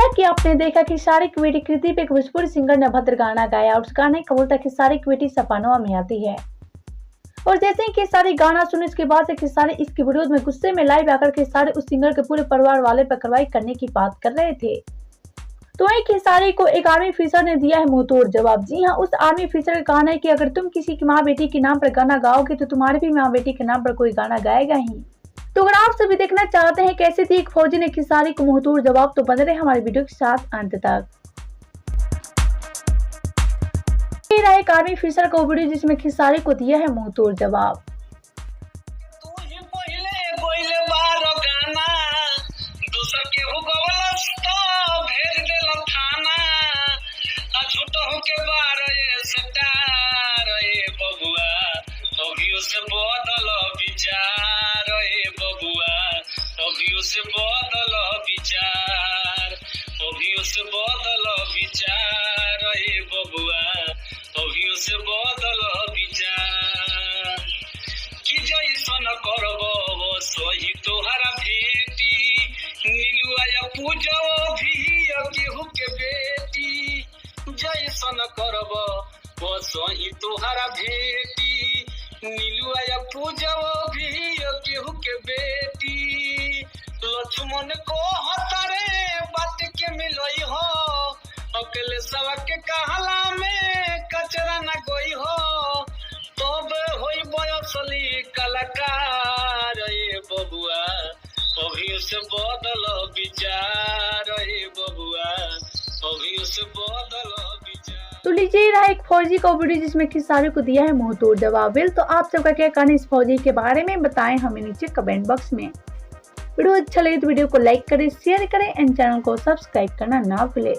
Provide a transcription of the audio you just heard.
जैसा कि आपने देखा कि खेसारी की बेटी कृति पे एक भोजपुरी सिंगर ने अभद्र गाना गाया और उस गाने का बोलता खेसारी की बेटी सपनों में आती है। और जैसे ही खेसारी गाना सुने इसके बाद से खेसारी इसके विरोध में गुस्से में लाइव आकर खेसारी उस सिंगर के पूरे परिवार वाले पर कार्रवाई करने की बात कर रहे थे। तो वहीं खेसारी को एक आर्मी ऑफिसर ने दिया है मुंहतोड़ जवाब। जी हां, उस आर्मी ऑफिसर का कहना है कि अगर तुम किसी की माँ बेटी के नाम पर गाना गाओगे तो तुम्हारे भी माँ बेटी के नाम पर कोई गाना गाएगा ही। तो अगर आप सभी देखना चाहते हैं कैसे थी एक फौजी ने खेसारी को मुंहतोड़ जवाब, तो बने रहे हमारे वीडियो के साथ अंत तक। एक आर्मी ऑफिसर का वीडियो जिसमें खेसारी को दिया है मुंहतोड़ जवाब। से बदल विचार कि जैसन करबो वो सही तोहरा भेटी नीलुआ या पूजो भी केहू के बेटी जैसन करबो वो सही तोहरा भेटी नीलुआ या पूजो भी केहू के बेटी लक्ष्मण को हतरे बात के मिलई हो अकेले सवा के कहला में कचरा न गई हो तब होई बयसली कलाकार ए बबुआ अभी से बदल विचार ए बबुआ अभी से बदल विचार। तो लीजिए रहा एक फौजी का वीडियो जिसमें खेसारी को दिया है मुंहतोड़ जवाब। तो आप सबका क्या कहना इस फौजी के बारे में बताएं हमें नीचे कमेंट बॉक्स में। वीडियो अच्छा लगे तो वीडियो को लाइक करें, शेयर करें एंड चैनल को सब्सक्राइब करना ना भूलें।